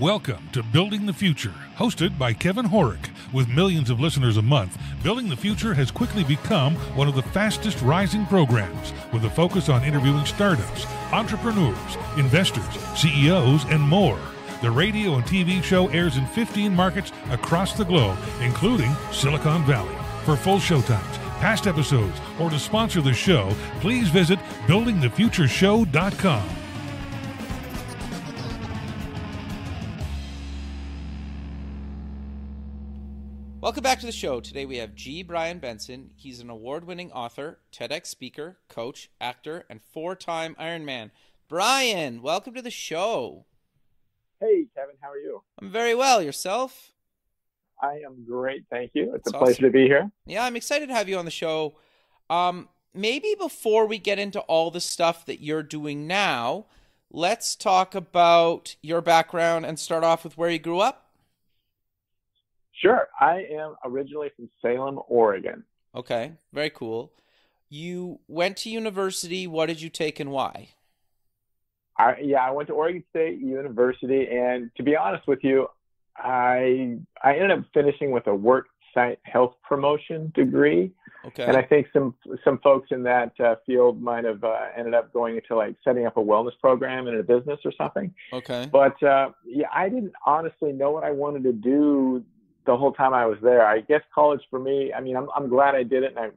Welcome to Building the Future, hosted by Kevin Horick. With millions of listeners a month, Building the Future has quickly become one of the fastest rising programs, with a focus on interviewing startups, entrepreneurs, investors, CEOs, and more. The radio and TV show airs in 15 markets across the globe, including Silicon Valley. For full showtimes, past episodes, or to sponsor the show, please visit buildingthefutureshow.com. Welcome back to the show. Today we have Brian Benson. He's an award-winning author, TEDx speaker, coach, actor, and 4-time Ironman. Brian, welcome to the show. Hey, Kevin, how are you? I'm very well. Yourself? I am great, thank you. It's That's a pleasure awesome to be here. Yeah, I'm excited to have you on the show. Maybe before we get into all the stuff that you're doing now, let's talk about your background and start off with where you grew up. Sure. I am originally from Salem, Oregon. Okay, very cool. You went to university. What did you take and why? I went to Oregon State University, and to be honest with you, I ended up finishing with a work site health promotion degree. Okay. And I think some folks in that field might have ended up going into like setting up a wellness program in a business or something. Okay. But I didn't honestly know what I wanted to do the whole time I was there. I guess college for me, I mean, I'm glad I did it and I,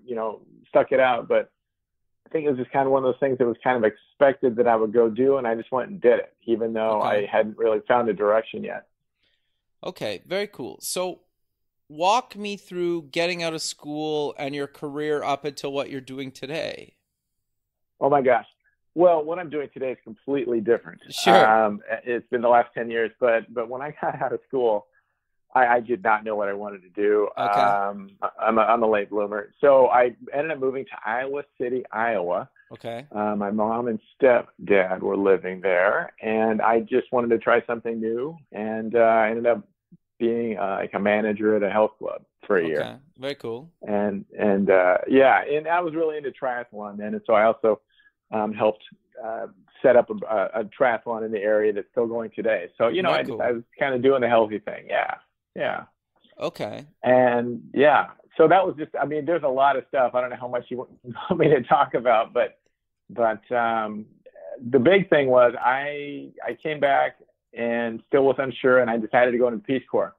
stuck it out, but I think it was just kind of one of those things that was kind of expected that I would go do, and I just went and did it, even though I hadn't really found a direction yet. Okay, very cool. So walk me through getting out of school and your career up until what you're doing today. Oh my gosh. Well, what I'm doing today is completely different. Sure. It's been the last 10 years, but when I got out of school, I did not know what I wanted to do. Okay. I'm a late bloomer. So I ended up moving to Iowa City, Iowa. Okay. My mom and stepdad were living there, and I just wanted to try something new. And I ended up being like a manager at a health club for a year. Okay. Very cool. And I was really into triathlon then. And so I also helped set up a triathlon in the area that's still going today. So, I was kind of doing the healthy thing. Yeah. Okay. And so that was just, there's a lot of stuff. I don't know how much you want me to talk about, but the big thing was I came back and still was unsure, and I decided to go into the Peace Corps.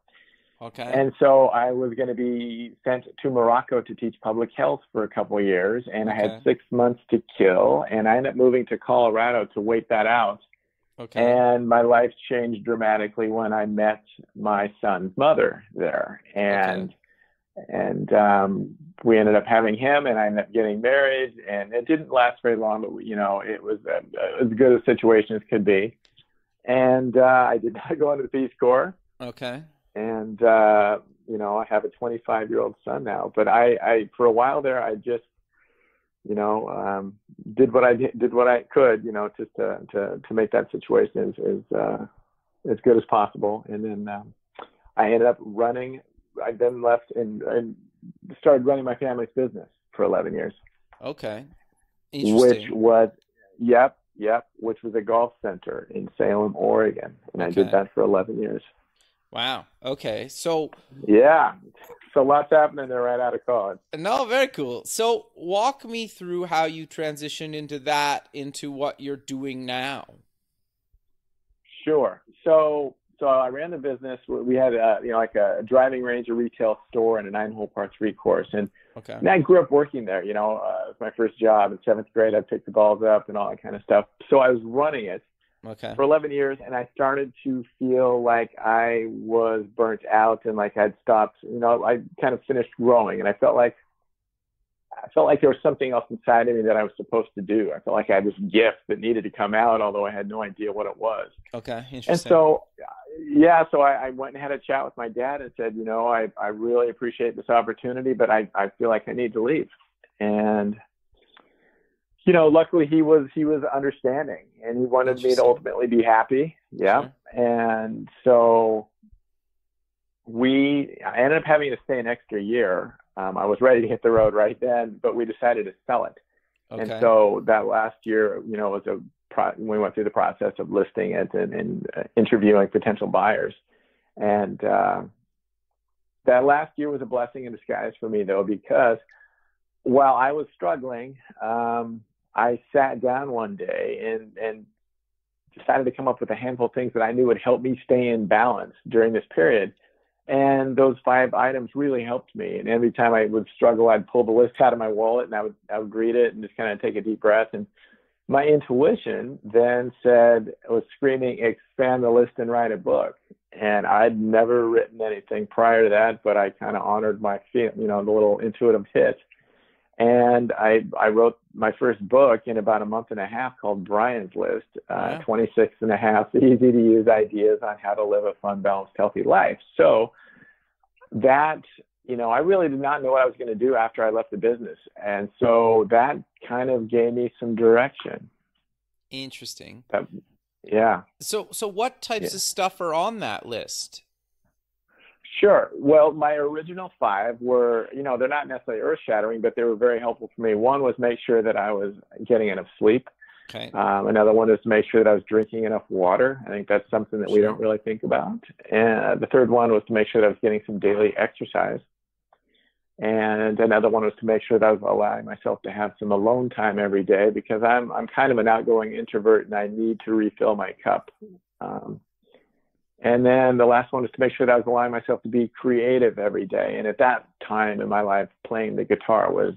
Okay. And so I was going to be sent to Morocco to teach public health for a couple of years, and I had 6 months to kill, and I ended up moving to Colorado to wait that out. Okay. And my life changed dramatically when I met my son's mother there. And we ended up having him, and I ended up getting married, and it didn't last very long, but it was as good a situation as could be. And I did not go into the Peace Corps. Okay. And I have a 25-year-old son now, but I for a while there, I just did what I could, just to make that situation as good as possible. And then I ended up running. I then left and started running my family's business for 11 years. Okay. Interesting. Which was a golf center in Salem, Oregon. And I did that for 11 years. Wow. Okay. So lots happening there right out of college. No, very cool. So walk me through how you transitioned into what you're doing now. Sure. So I ran the business. We had like a driving range, a retail store, and a 9-hole par 3 course. And I grew up working there. It was my first job in 7th grade. I picked the balls up and all that kind of stuff. So I was running it for 11 years, and I started to feel like I was burnt out and like I'd stopped. I kind of finished growing, and I felt like there was something else inside of me that I was supposed to do. I felt like I had this gift that needed to come out, although I had no idea what it was. Okay, interesting. And so, so I went and had a chat with my dad and said, I really appreciate this opportunity, but I feel like I need to leave. And luckily he was understanding, and he wanted me to ultimately be happy. Yeah. Sure. And so I ended up having to stay an extra year. I was ready to hit the road right then, but we decided to sell it. Okay. And so that last year, was a we went through the process of listing it and interviewing potential buyers. And that last year was a blessing in disguise for me, though, because while I was struggling, I sat down one day and decided to come up with a handful of things that I knew would help me stay in balance during this period. And those 5 items really helped me. And every time I would struggle, I'd pull the list out of my wallet and I would read it and just kind of take a deep breath. And my intuition then was screaming, expand the list and write a book. And I'd never written anything prior to that, but I kind of honored my the little intuitive hit. And I wrote my first book in about a month and a half called Brian's List, 26 and a half easy to use ideas on how to live a fun, balanced, healthy life. So that, I really did not know what I was going to do after I left the business. And so that kind of gave me some direction. Interesting. Yeah. So what types of stuff are on that list? Sure. Well, my original 5 were, they're not necessarily earth-shattering, but they were very helpful for me. One was make sure that I was getting enough sleep. Okay. Another one is to make sure that I was drinking enough water. I think that's something that we don't really think about. And the third one was to make sure that I was getting some daily exercise. And another one was to make sure that I was allowing myself to have some alone time every day, because I'm kind of an outgoing introvert and I need to refill my cup. And then the last one was to make sure that I was allowing myself to be creative every day. And at that time in my life, playing the guitar was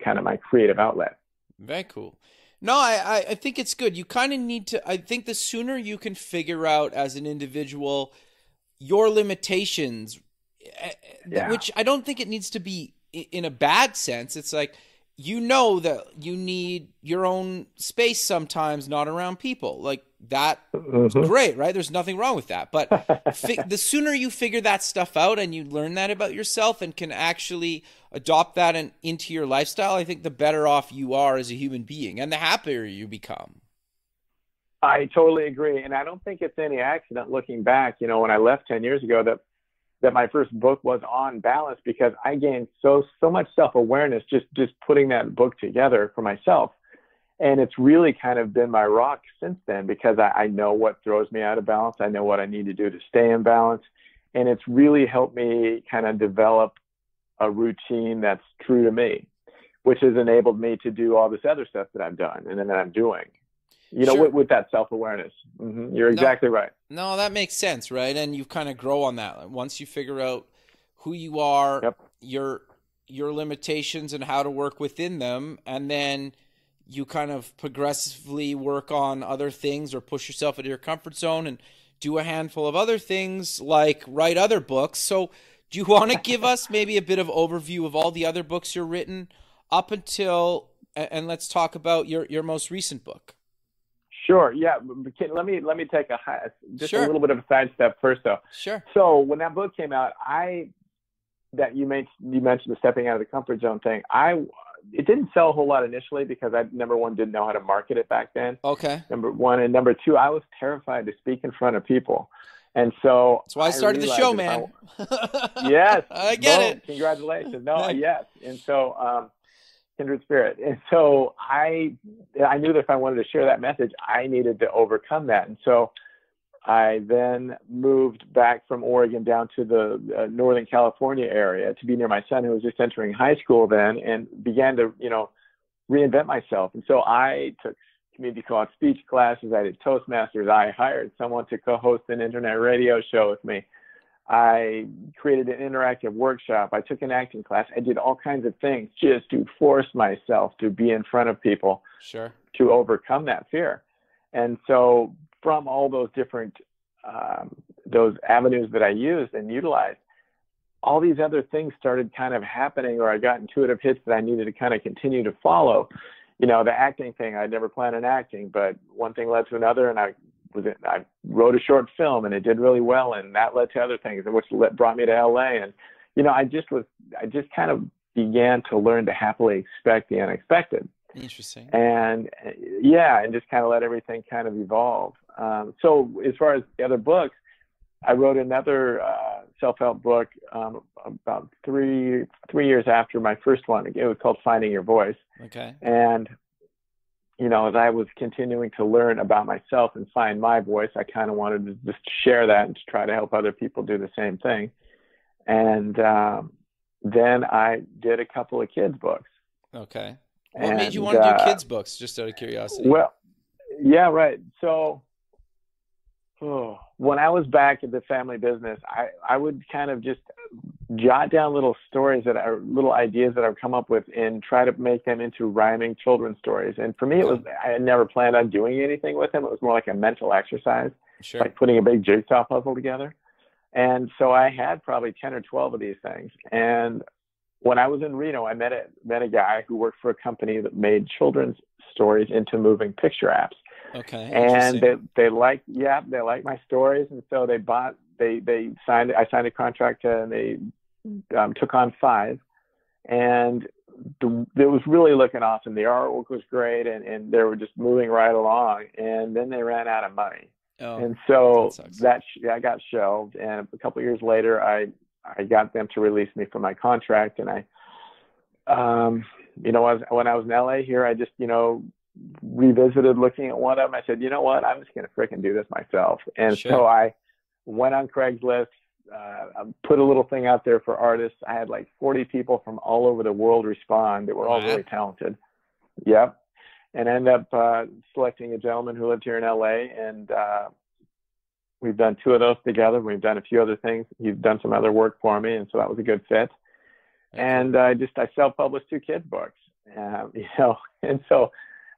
kind of my creative outlet. Very cool. No, I think it's good. You kind of need to, I think the sooner you can figure out as an individual your limitations, which I don't think it needs to be in a bad sense. It's like, that you need your own space sometimes, not around people. Like that's great, right? There's nothing wrong with that. But the sooner you figure that stuff out and you learn that about yourself and can actually adopt that into your lifestyle, I think the better off you are as a human being and the happier you become. I totally agree. And I don't think it's any accident looking back, when I left 10 years ago, that my first book was on balance, because I gained so much self-awareness just putting that book together for myself. And it's really kind of been my rock since then, because I know what throws me out of balance. I know what I need to do to stay in balance. And it's really helped me kind of develop a routine that's true to me, which has enabled me to do all this other stuff that I've done and that I'm doing. With that self-awareness. You're exactly right. No, that makes sense, right? And you kind of grow on that. Once you figure out who you are, your limitations and how to work within them, and then you kind of progressively work on other things or push yourself into your comfort zone and do a handful of other things like write other books. So do you want to give us maybe a bit of overview of all the other books you've written up until, and let's talk about your most recent book? Sure. Yeah. Let me take a little bit of a sidestep first, though. Sure. So when that book came out, you mentioned the stepping out of the comfort zone thing. It didn't sell a whole lot initially because I, number one, didn't know how to market it back then. Okay. Number one, and number two, I was terrified to speak in front of people, and so that's why I started the show, man. Yes, I get it. Congratulations. No, yes, and so. Kindred spirit. And so I knew that if I wanted to share that message, I needed to overcome that. And so I then moved back from Oregon down to the Northern California area to be near my son, who was just entering high school then, and began to, reinvent myself. And so I took community college speech classes. I did Toastmasters. I hired someone to co-host an internet radio show with me. I created an interactive workshop. I took an acting class. I did all kinds of things just to force myself to be in front of people, to overcome that fear. And so from all those different, those avenues that I used and utilized, all these other things started kind of happening, or I got intuitive hits that I needed to kind of continue to follow. The acting thing, I'd never planned on acting, but one thing led to another, and I wrote a short film and it did really well, and that led to other things, which brought me to LA. And I just kind of began to learn to happily expect the unexpected. Interesting. And just kind of let everything kind of evolve. So as far as the other books, I wrote another self-help book about three years after my first one. It was called Finding Your Voice. Okay. And as I was continuing to learn about myself and find my voice, I kind of wanted to just share that and to try to help other people do the same thing. And then I did a couple of kids' books. Okay. What made you want to do kids' books, just out of curiosity? Well, yeah, right. So when I was back at the family business, I would kind of just jot down little stories little ideas that I've come up with and try to make them into rhyming children's stories. And for me, I had never planned on doing anything with them. It was more like a mental exercise, like putting a big jigsaw puzzle together. And so I had probably 10 or 12 of these things. And when I was in Reno, I met a guy who worked for a company that made children's stories into moving picture apps. Okay. And they liked my stories, and so I signed a contract, and they took on 5, and it was really looking awesome. The artwork was great, and they were just moving right along. And then they ran out of money, and so that got shelved. And a couple of years later, I got them to release me from my contract, and when I was in LA here, I just revisited looking at one of them. I said, you know what, I'm just going to fricking do this myself. And so I went on Craigslist, put a little thing out there for artists. I had like 40 people from all over the world respond. They were all really talented. Yep. And I ended up selecting a gentleman who lived here in LA, and we've done 2 of those together. We've done a few other things. He's done some other work for me, and so that was a good fit. And I self-published 2 kids' books, and so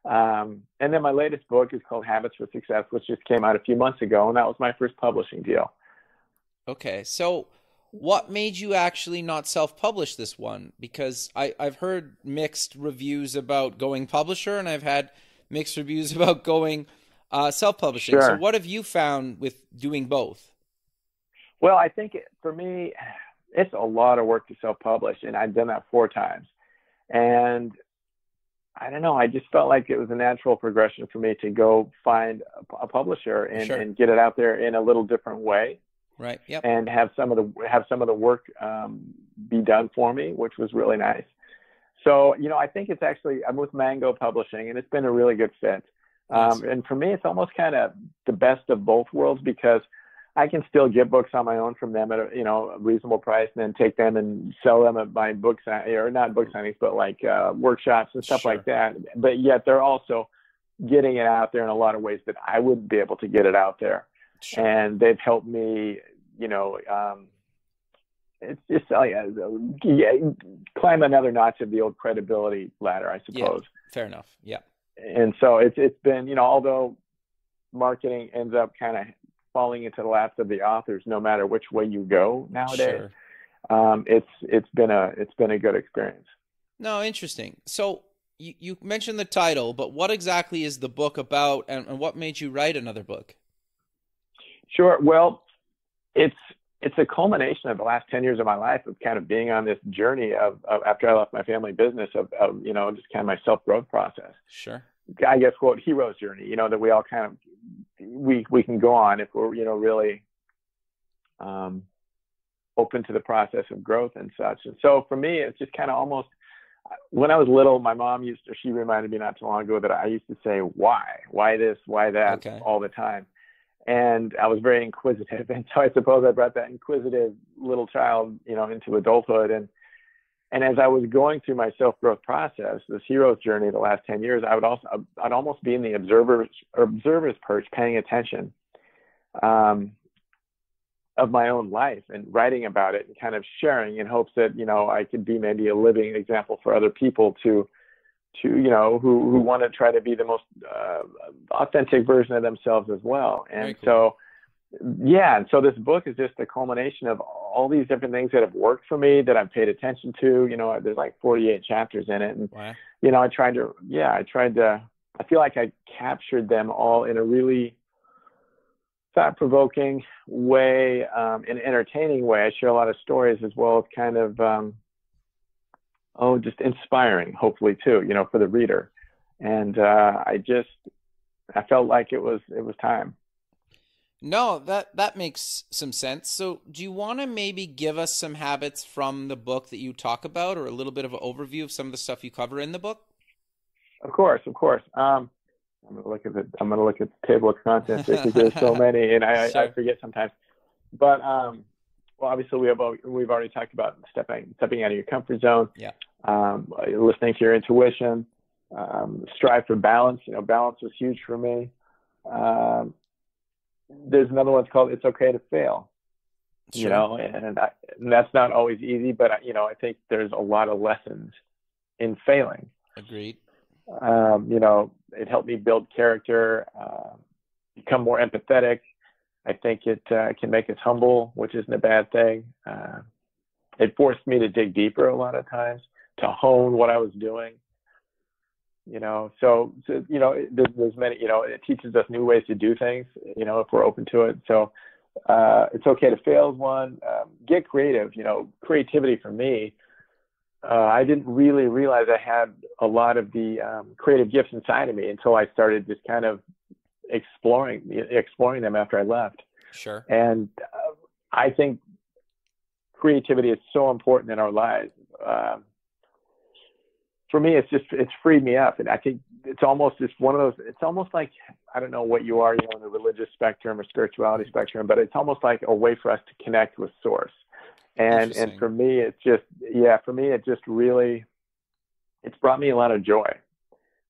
and then my latest book is called Habits for Success, which just came out a few months ago, and that was my first publishing deal. Okay, so what made you actually not self-publish this one? Because I've heard mixed reviews about going publisher, and I've had mixed reviews about going self-publishing. Sure. So what have you found with doing both? Well, I think for me, it's a lot of work to self-publish, and I've done that 4 times. And I don't know, I just felt like it was a natural progression for me to go find a publisher and get it out there in a little different way. Right. Yep. And have some of the work be done for me, which was really nice. So, I think it's actually, I'm with Mango Publishing, and it's been a really good fit. Nice. And for me, it's almost kind of the best of both worlds, because I can still get books on my own from them at a reasonable price, and then take them and sell them at my book sign, or not book signings, but like workshops and stuff like that. But yet they're also getting it out there in a lot of ways that I wouldn't be able to get it out there. Sure. And they've helped me, it's just climb another notch of the old credibility ladder, I suppose. Yeah, fair enough. Yeah. And so it's been, although marketing ends up kind of falling into the laps of the authors, no matter which way you go nowadays. Sure. It's been a good experience. No, interesting. So you mentioned the title, but what exactly is the book about, and what made you write another book? Sure. Well, it's a culmination of the last 10 years of my life of kind of being on this journey of after I left my family business of just kind of my self-growth process. Sure. I guess, quote, hero's journey, that we all kind of, we can go on if we're, really open to the process of growth and such. And so for me, it's just kind of almost, when I was little, my mom she reminded me not too long ago that I used to say, why this, why that, all the time. And I was very inquisitive. And so I suppose I brought that inquisitive little child, into adulthood. And as I was going through my self-growth process, this hero's journey the last 10 years, I'd almost be in the observer's perch, paying attention of my own life and writing about it and kind of sharing in hopes that, I could be maybe a living example for other people to who want to try to be the most authentic version of themselves as well. And so, and so this book is just a culmination of all these different things that have worked for me, that I've paid attention to. There's like 48 chapters in it. And, I feel like I captured them all in a really thought-provoking way, in an entertaining way. I share a lot of stories as well as kind of, just inspiring, hopefully too, for the reader. And I felt like it was time. No, that makes some sense. So do you want to maybe give us some habits from the book that you talk about, or a little bit of an overview of some of the stuff you cover in the book? Of course, of course. I'm gonna look at the table of contents because there's so many, and I forget sometimes. But well, obviously we've already talked about stepping out of your comfort zone. Yeah. Listening to your intuition. Strive for balance. Balance was huge for me. There's another one called "It's Okay to Fail." Sure. And that's not always easy, but I think there's a lot of lessons in failing. Agreed. It helped me build character, become more empathetic. I think it can make us humble, which isn't a bad thing. It forced me to dig deeper a lot of times, to hone what I was doing. So there's many, it teaches us new ways to do things, if we're open to it. So it's okay to fail is one. Get creative. Creativity for me, I didn't really realize I had a lot of the creative gifts inside of me until I started just kind of exploring them after I left. Sure. And I think creativity is so important in our lives. For me, it's freed me up, and I think it's almost like, I don't know what you are, in the religious spectrum or spirituality spectrum, but it's almost like a way for us to connect with source. And for me, it's brought me a lot of joy.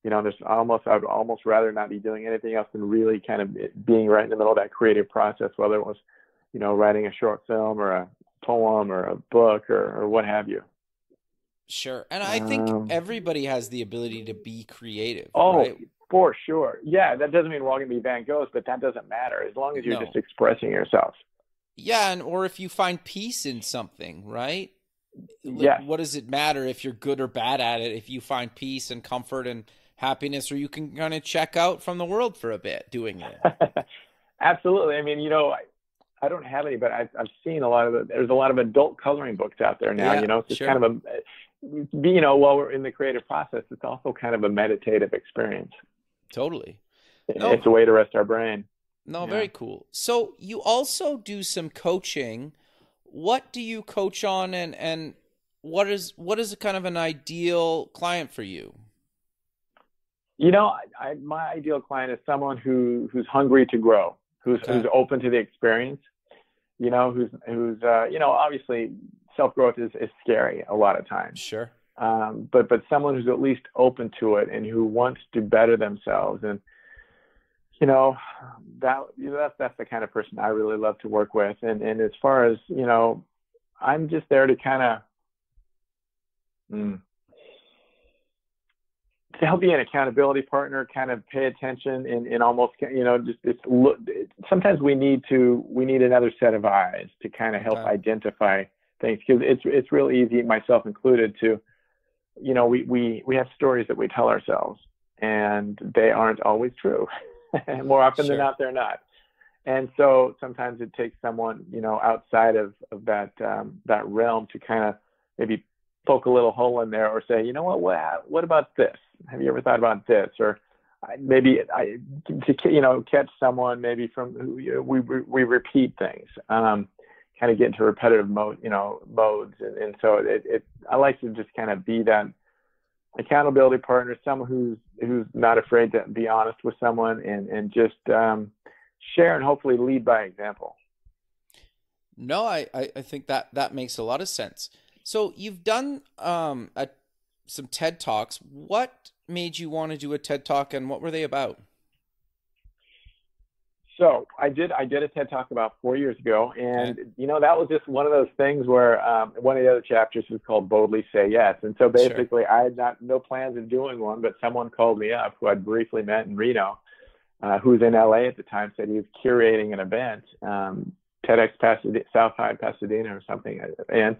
I'd almost rather not be doing anything else than really kind of being right in the middle of that creative process, whether it was, writing a short film or a poem or a book or what have you. Sure. And I think everybody has the ability to be creative. Oh, right? For sure. Yeah, that doesn't mean we're all going to be Van Goghs, but that doesn't matter as long as you're just expressing yourself. Yeah, or if you find peace in something, right? Yeah. What does it matter if you're good or bad at it? If you find peace and comfort and happiness, or you can kind of check out from the world for a bit doing it. Absolutely. I mean, I don't have any, but I've seen there's a lot of adult coloring books out there now. Yeah, it's just kind of while we're in the creative process, it's also kind of a meditative experience. Totally. It's a way to rest our brain. No, very cool. So you also do some coaching. What do you coach on, and what is kind of an ideal client for you? My ideal client is someone who's hungry to grow, who's open to the experience, who's obviously self-growth is scary a lot of times. Sure. But someone who's at least open to it and who wants to better themselves. And, that's the kind of person I really love to work with. And as far as, I'm just there to kind of, to help be an accountability partner, kind of pay attention and almost, sometimes we need another set of eyes to kind of help identify things, because it's real easy, myself included, to, we have stories that we tell ourselves and they aren't always true. More often than not, they're not. And so sometimes it takes someone, outside of that realm to kind of maybe poke a little hole in there, or say, what about this? Have you ever thought about this? Or maybe catch someone maybe from who we repeat things, kind of get into repetitive modes. And so I like to just kind of be that accountability partner, someone who's not afraid to be honest with someone and just share and hopefully lead by example. No, I think that makes a lot of sense. So you've done some TED Talks. What made you want to do a TED Talk, and what were they about? So I did a TED Talk about 4 years ago, and that was just one of those things where one of the other chapters was called Boldly Say Yes. And so basically I had no plans of doing one, but someone called me up who I'd briefly met in Reno, who was in LA at the time, said he was curating an event, TEDx Southside Pasadena or something. And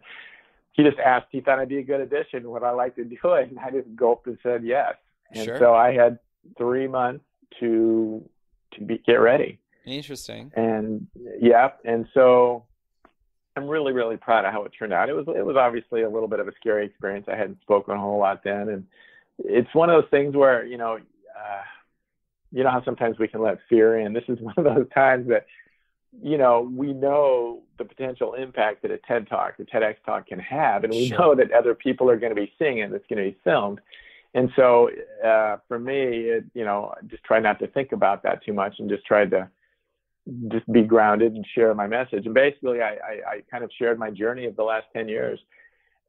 he just asked, he thought I'd be a good addition, would I like to do it? And I just gulped and said yes. And so I had 3 months to get ready. Interesting. And and so I'm really, really proud of how it turned out. It was obviously a little bit of a scary experience. I hadn't spoken a whole lot then, and it's one of those things where how sometimes we can let fear in. This is one of those times that we know the potential impact that a TED Talk, a TEDx Talk can have, and we know that other people are going to be seeing it. It's going to be filmed. And so for me, just try not to think about that too much and just try to just be grounded and share my message. And basically, I kind of shared my journey of the last 10 years,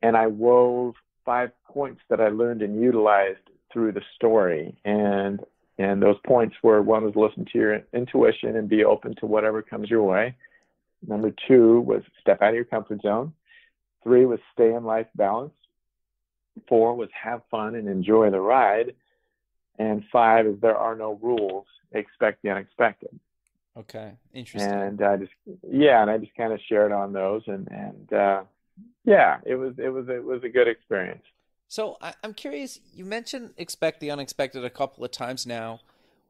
and I wove 5 points that I learned and utilized through the story. And those points were, 1 was listen to your intuition and be open to whatever comes your way. Number 2 was step out of your comfort zone. 3 was stay in life balance. 4 was have fun and enjoy the ride. And 5 is there are no rules, expect the unexpected. Okay, interesting. And I just kind of shared on those, and it was a good experience. So I'm curious, you mentioned expect the unexpected a couple of times now.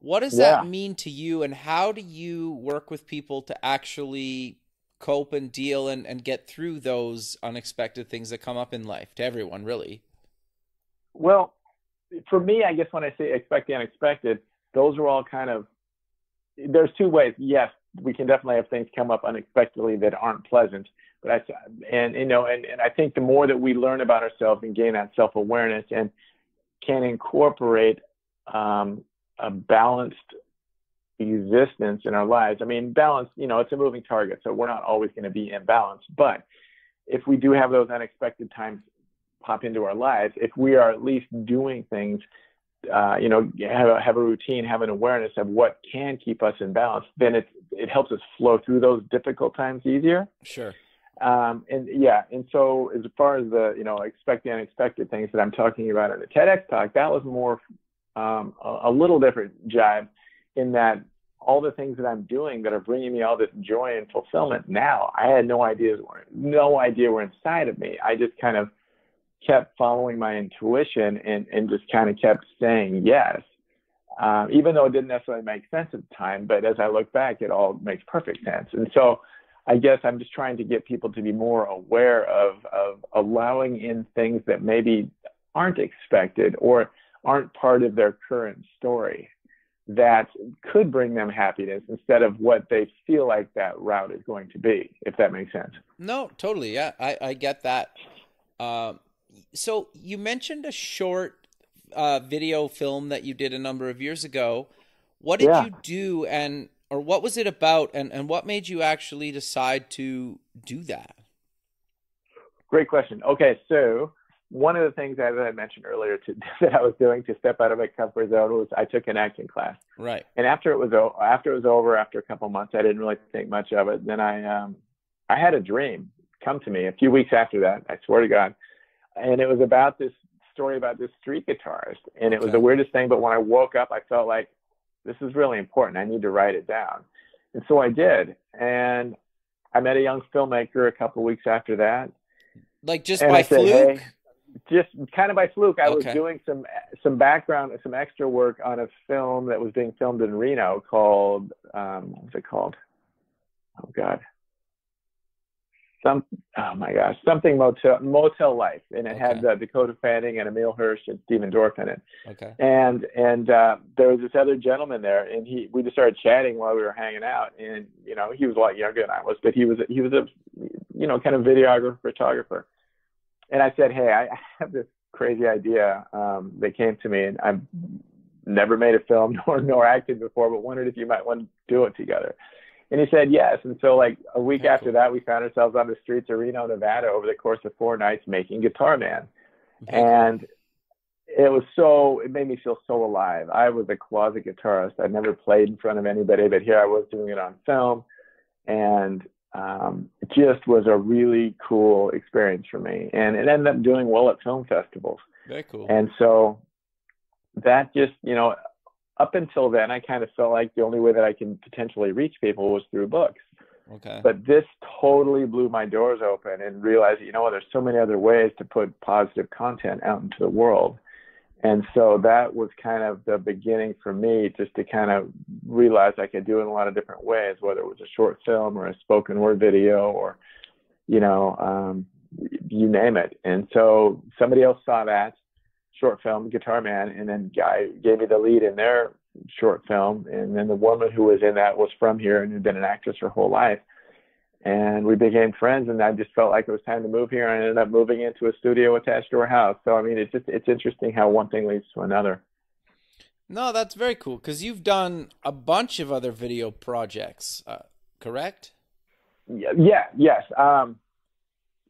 What does that mean to you, and how do you work with people to actually cope and deal and get through those unexpected things that come up in life, to everyone, really? Well, for me, I guess when I say expect the unexpected, those are all kind of, there's 2 ways. Yes, we can definitely have things come up unexpectedly that aren't pleasant. But I think the more that we learn about ourselves and gain that self-awareness and can incorporate a balanced existence in our lives. I mean, balance, it's a moving target, so we're not always going to be in balance. But if we do have those unexpected times pop into our lives, if we are at least doing things, have a routine, have an awareness of what can keep us in balance, then it helps us flow through those difficult times easier. Sure. And so as far as the, expect the unexpected things that I'm talking about in the TEDx talk, that was more a little different jive, in that all the things that I'm doing that are bringing me all this joy and fulfillment now, I had no idea were inside of me. I just kind of kept following my intuition and just kind of kept saying yes, even though it didn't necessarily make sense at the time. But as I look back, it all makes perfect sense. And so I guess I'm just trying to get people to be more aware of allowing in things that maybe aren't expected or aren't part of their current story that could bring them happiness instead of what they feel like that route is going to be, if that makes sense. No, totally. Yeah, I get that. So you mentioned a short video film that you did a number of years ago. What did you do, or what was it about, and what made you actually decide to do that? Great question. Okay, so one of the things that I mentioned earlier that I was doing to step out of my comfort zone was I took an acting class. Right. And after it was over, after a couple of months, I didn't really think much of it. Then I had a dream come to me a few weeks after that, I swear to God. And it was about this story about this street guitarist. And it was the weirdest thing, but when I woke up, I felt like this is really important. I need to write it down. And so I did. And I met a young filmmaker a couple of weeks after that. Like just by fluke? Hey, just kind of by fluke. I was doing some background, some extra work on a film that was being filmed in Reno called, what was it called? Oh God. Something Motel Life, and it had Dakota Fanning and Emile Hirsch and Stephen Dorff in it. Okay. And there was this other gentleman there, and we just started chatting while we were hanging out, and he was a lot younger than I was, but he was a kind of videographer, photographer. And I said, hey, I have this crazy idea that came to me, and I've never made a film nor acted before, but wondered if you might want to do it together. And he said yes. And so like a week after that, we found ourselves on the streets of Reno, Nevada over the course of 4 nights making Guitar Man. And it made me feel so alive. I was a closet guitarist. I'd never played in front of anybody, but here I was doing it on film. And it just was a really cool experience for me. And it ended up doing well at film festivals. Very cool. And so that just, up until then, I kind of felt like the only way that I can potentially reach people was through books. Okay. But this totally blew my doors open and realized, there's so many other ways to put positive content out into the world. And so that was kind of the beginning for me, just to kind of realize I could do it in a lot of different ways, whether it was a short film or a spoken word video or, you name it. And so somebody else saw that short film, Guitar Man, and then Guy gave me the lead in their short film. And then the woman who was in that was from here and had been an actress her whole life. and we became friends, and I just felt like it was time to move here. I ended up moving into a studio attached to our house. So, I mean, it's interesting how one thing leads to another. No, that's very cool, because you've done a bunch of other video projects, correct? Yes.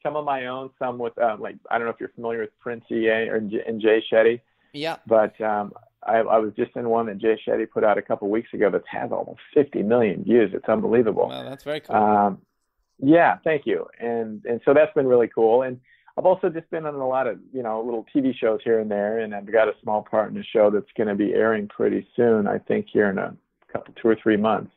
Some of my own, some with, like, I don't know if you're familiar with Prince EA and Jay Shetty. Yeah. But I was just in one that Jay Shetty put out a couple of weeks ago that has almost 50 million views. It's unbelievable. Well, that's very cool. Yeah, thank you. And so that's been really cool. And I've also just been on a lot of, little TV shows here and there, and I've got a small part in a show that's going to be airing pretty soon, I think here in a couple, 2 or 3 months.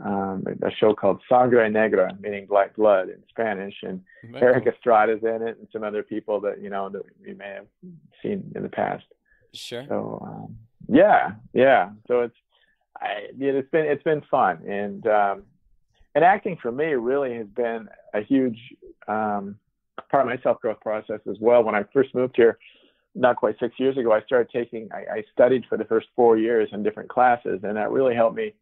A show called Sangre Negra, meaning black blood in Spanish, and Eric Estrada's in it, and some other people that that we may have seen in the past. Sure. So yeah. So it's been fun, and acting for me really has been a huge part of my self-growth process as well. When I first moved here, not quite 6 years ago, I studied for the first 4 years in different classes, and that really helped me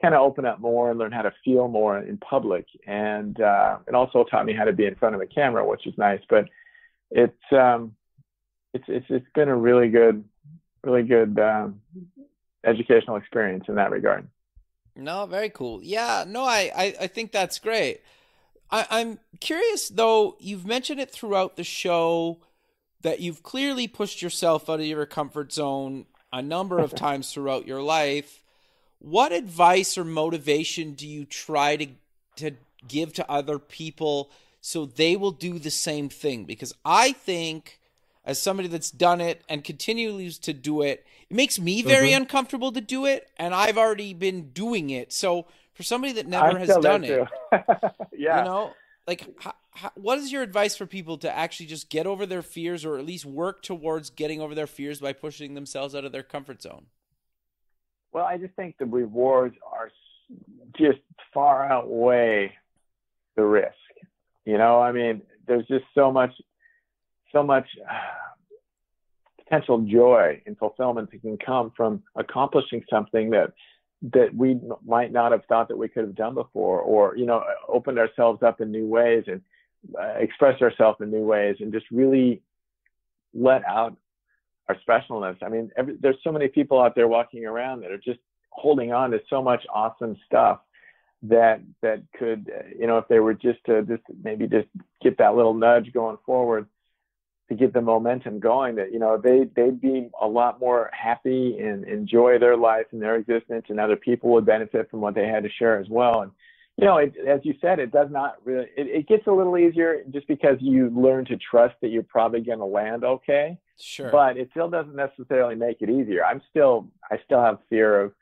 kind of open up more and learn how to feel more in public. And it also taught me how to be in front of a camera, which is nice. But it's been a really good educational experience in that regard. No, very cool. Yeah, no, I think that's great. I'm curious, though, you've mentioned it throughout the show that you've clearly pushed yourself out of your comfort zone a number of times throughout your life. What advice or motivation do you try to give to other people so they will do the same thing? Because I think, as somebody that's done it and continues to do it, it makes me very uncomfortable to do it, and I've already been doing it. So for somebody that never has done it, yeah, what is your advice for people to actually just get over their fears, or at least work towards getting over their fears by pushing themselves out of their comfort zone? Well, I just think the rewards are just far outweigh the risk. I mean, there's just so much potential joy and fulfillment that can come from accomplishing something that we might not have thought that we could have done before, or opened ourselves up in new ways and expressed ourselves in new ways, and just really let out our specialness. I mean, there's so many people out there walking around that are just holding on to so much awesome stuff that could, if they were just maybe get that little nudge going forward to get the momentum going, that, they'd be a lot more happy and enjoy their life and their existence, and other people would benefit from what they had to share as well. And, as you said, it does not really, it gets a little easier just because you learn to trust that you're probably going to land okay. Sure. But it still doesn't necessarily make it easier. I still have fear of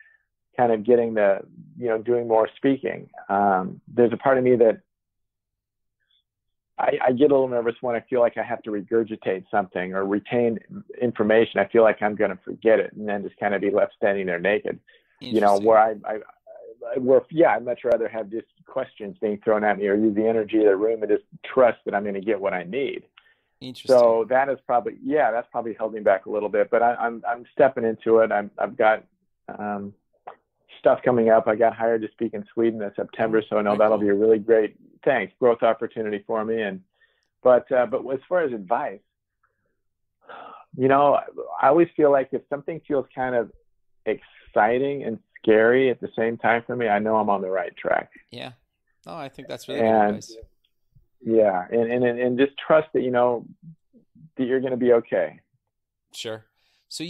kind of getting doing more speaking. There's a part of me that I get a little nervous when I feel like I have to regurgitate something or retain information. I feel like I'm going to forget it and then just kind of be left standing there naked. I'd much rather have just questions being thrown at me, or use the energy of the room and just trust that I'm going to get what I need. Interesting. So that's probably held me back a little bit, but I'm stepping into it. I've got stuff coming up. I got hired to speak in Sweden in September, so I know that'll be a really great growth opportunity for me. But as far as advice, I always feel like if something feels kind of exciting and scary at the same time for me, I know I'm on the right track. Yeah. Oh, I think that's really good advice. Yeah, and just trust that that you're going to be okay. Sure. So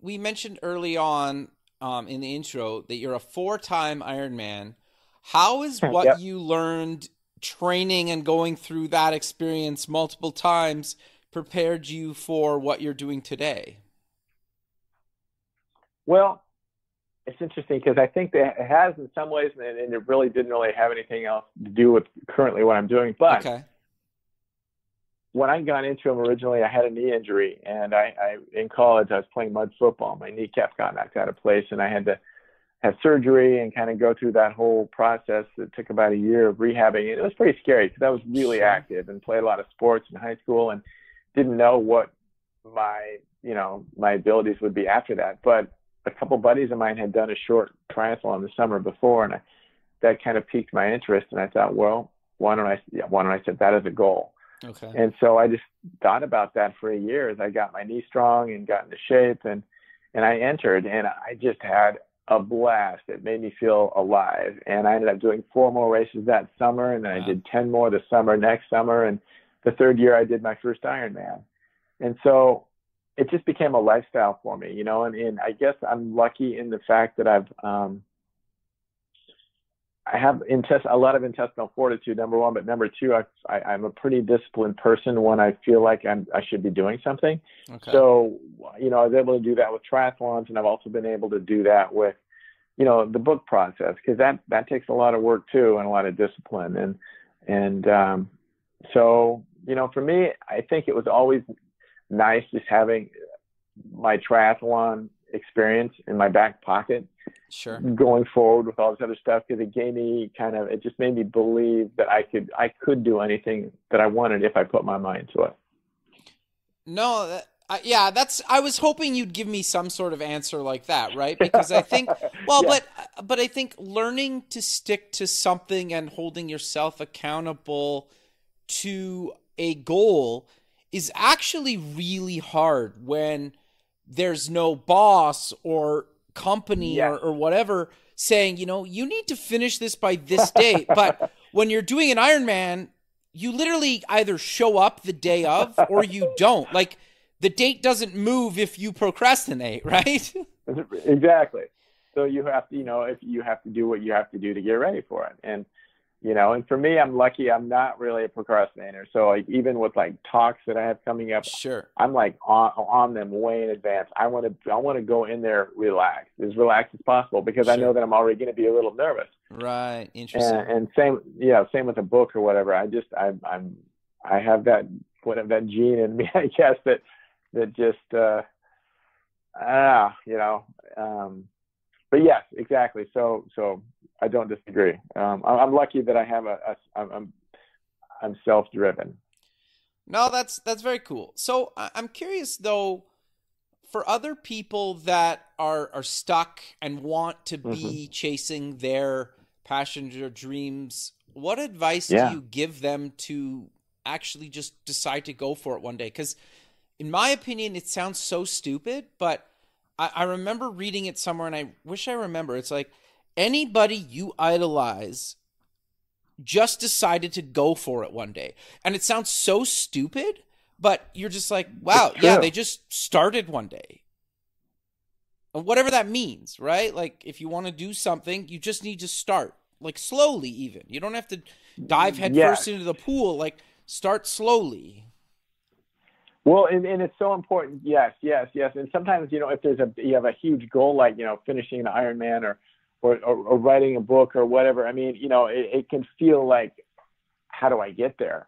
we mentioned early on in the intro that you're a 4-time Ironman. How is what you learned training and going through that experience multiple times prepared you for what you're doing today? Well, it's interesting because I think that it has in some ways, and it really didn't really have anything else to do with currently what I'm doing. But when I got into them originally, I had a knee injury, and I in college I was playing mud football. My kneecap got knocked out of place, and I had to have surgery and kind of go through that whole process. It took about a year of rehabbing. It was pretty scary because I was really active and played a lot of sports in high school and didn't know what my abilities would be after that. But a couple buddies of mine had done a short triathlon the summer before, and that kind of piqued my interest. And I thought, well, why don't I set that as a goal? Okay. And so I just thought about that for a year as I got my knee strong and got into shape, and I entered, and I just had a blast. It made me feel alive. And I ended up doing 4 more races that summer, and then I did 10 more the next summer. And the third year I did my first Ironman. And so it just became a lifestyle for me, and I guess I'm lucky in the fact that I have a lot of intestinal fortitude, number one, but number two, I'm a pretty disciplined person when I feel like I should be doing something. Okay. So, I was able to do that with triathlons, and I've also been able to do that with, the book process, because that takes a lot of work too, and a lot of discipline. So, for me, I think it was always nice just having my triathlon experience in my back pocket. Sure. Going forward with all this other stuff, because it just made me believe that I could do anything that I wanted if I put my mind to it. No, I was hoping you'd give me some sort of answer like that, right? Because I think, but I think learning to stick to something and holding yourself accountable to a goal is actually really hard when there's no boss or company or whatever saying, you need to finish this by this date. But when you're doing an Ironman, you literally either show up the day of or you don't. Like, the date doesn't move if you procrastinate, right? Exactly. So you have to, if you have to do what you have to do to get ready for it. And and for me, I'm lucky. I'm not really a procrastinator. So even with talks that I have coming up, sure, I'm on them way in advance. I want to go in there relaxed as possible, because I know that I'm already going to be a little nervous. Right. Interesting. And same with a book or whatever. I have that gene in me, I guess, that just but yes, exactly. So I don't disagree. I'm lucky that I have I'm self-driven. No, that's very cool. So I'm curious though, for other people that are stuck and want to be chasing their passions or dreams, what advice do you give them to actually just decide to go for it one day? Because in my opinion, it sounds so stupid, but I remember reading it somewhere, and I wish I remember. It's like, anybody you idolize just decided to go for it one day. And it sounds so stupid, but you're just like, wow, they just started one day. Whatever that means, right? Like, if you want to do something, you just need to start, like slowly even. You don't have to dive headfirst into the pool. Like, start slowly. Well, and it's so important. Yes. And sometimes, if you have a huge goal, like, finishing an Ironman or writing a book or whatever, I mean, it can feel like, how do I get there?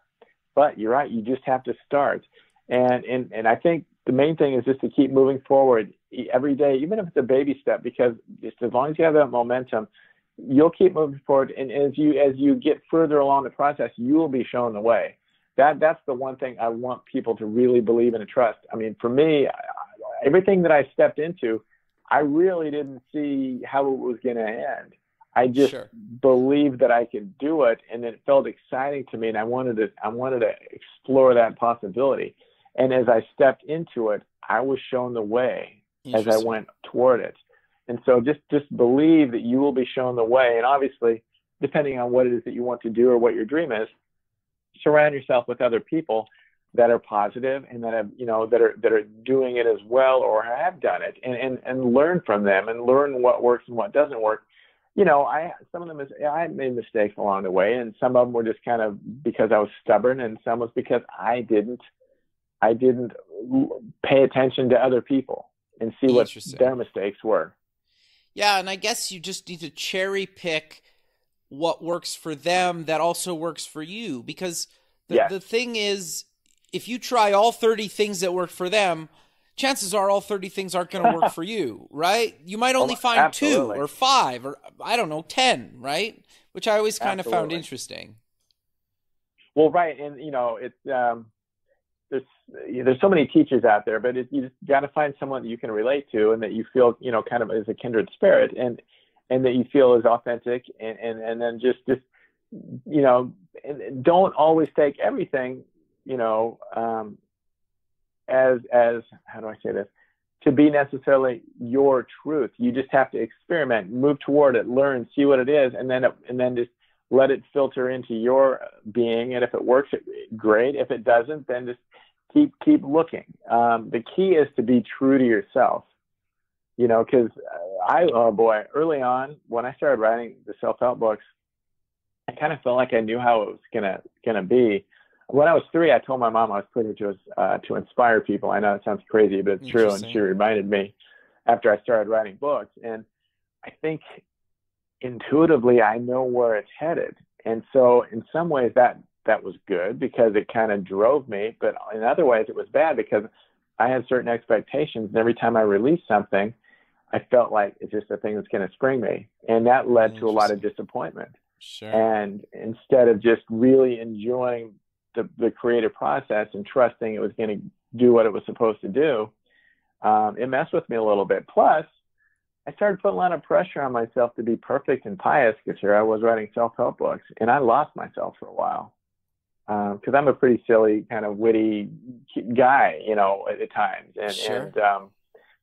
But you're right. You just have to start. And I think the main thing is just to keep moving forward every day, even if it's a baby step, because just as long as you have that momentum, you'll keep moving forward. And as you get further along the process, you will be shown the way. That's the one thing I want people to really believe in and trust. I mean, for me, everything that I stepped into, I really didn't see how it was going to end. I just believed that I could do it, and it felt exciting to me, and I wanted to explore that possibility. And as I stepped into it, I was shown the way as I went toward it. And so just believe that you will be shown the way. And obviously, depending on what it is that you want to do or what your dream is, surround yourself with other people that are positive and that have, that are doing it as well or have done it, and learn from them and learn what works and what doesn't work. I had made mistakes along the way, and some of them were just kind of because I was stubborn, and some was because I didn't pay attention to other people and see what their mistakes were. Yeah. And I guess you just need to cherry pick what works for them that also works for you, because the thing is, if you try all 30 things that work for them, chances are all 30 things aren't going to work for you, right? You might only find 2 or 5 or, I don't know, 10, right? Which I always kind of found interesting. Well, right. And, it's, there's so many teachers out there, but you just got to find someone that you can relate to and that you feel, kind of as a kindred spirit, and that you feel is authentic, and then just you know, don't always take everything, you know, as how do I say this, to be necessarily your truth. You just have to experiment, move toward it, learn, see what it is, and then just let it filter into your being. And if it works, great. If it doesn't, then just keep looking. The key is to be true to yourself, you know, because early on when I started writing the self-help books, I kind of felt like I knew how it was gonna be. When I was 3, I told my mom I was putting it to inspire people. I know it sounds crazy, but it's true. And she reminded me after I started writing books. And I think intuitively I know where it's headed. And so in some ways that was good because it kind of drove me. But in other ways it was bad because I had certain expectations. And every time I released something, I felt like it's just a thing that's going to spring me. And that led to a lot of disappointment. Sure. And instead of just really enjoying the creative process and trusting it was going to do what it was supposed to do, it messed with me a little bit. Plus, I started putting a lot of pressure on myself to be perfect and pious because here I was writing self-help books, and I lost myself for a while because I'm a pretty silly, kind of witty guy, you know, at times. And, sure. and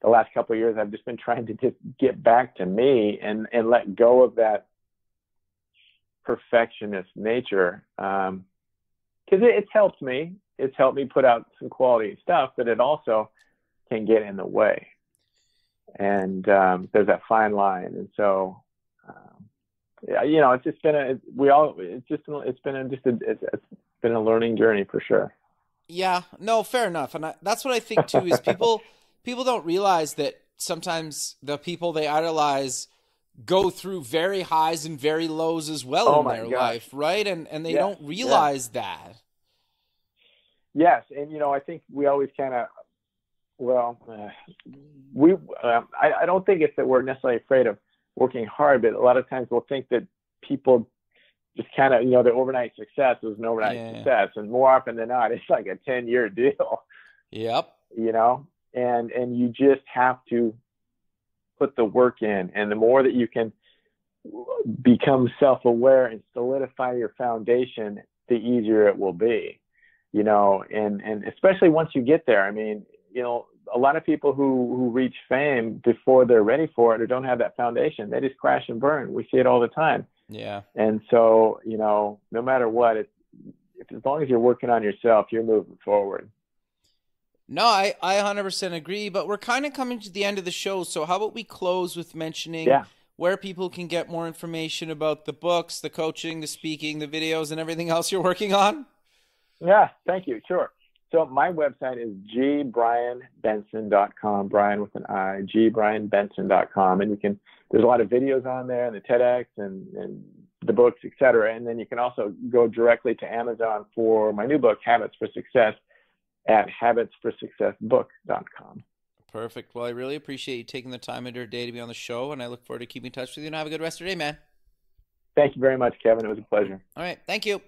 the last couple of years, I've just been trying to just get back to me and let go of that perfectionist nature. Because it's helped me. It's helped me put out some quality stuff, but it also can get in the way. And there's that fine line. And so, you know, it's just been it's been a learning journey for sure. Yeah, no, fair enough. And that's what I think too, is people don't realize that sometimes the people they idolize go through very highs and very lows as well in their life, right? And they don't realize that. Yes, and you know, I think we always kind of, I don't think it's that we're necessarily afraid of working hard, but a lot of times we'll think that people just kind of, you know, the overnight success was an overnight success, and more often than not, it's like a 10-year deal. Yep. You know, and you just have to put the work in, and the more that you can become self-aware and solidify your foundation, the easier it will be, you know, and especially once you get there. I mean, you know, a lot of people who reach fame before they're ready for it or don't have that foundation, they just crash and burn. We see it all the time. Yeah. And so, you know, no matter what, as long as you're working on yourself, you're moving forward. No, I 100% agree, but we're kind of coming to the end of the show. So how about we close with mentioning where people can get more information about the books, the coaching, the speaking, the videos, and everything else you're working on? Yeah, thank you. Sure. So my website is gbrianbenson.com, Brian with an I, gbrianbenson.com. And there's a lot of videos on there, and the TEDx and the books, et cetera. And then you can also go directly to Amazon for my new book, Habits for Success, at habitsforsuccessbook.com. Perfect. Well, I really appreciate you taking the time in your day to be on the show, and I look forward to keeping in touch with you, and have a good rest of your day, man. Thank you very much, Kevin. It was a pleasure. All right. Thank you.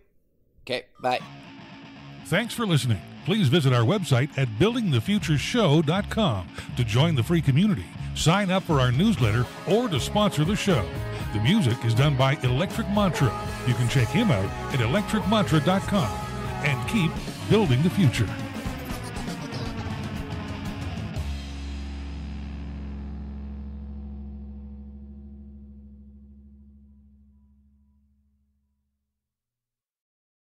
Okay. Bye. Thanks for listening. Please visit our website at buildingthefutureshow.com to join the free community, sign up for our newsletter, or to sponsor the show. The music is done by Electric Mantra. You can check him out at electricmantra.com and keep building the future.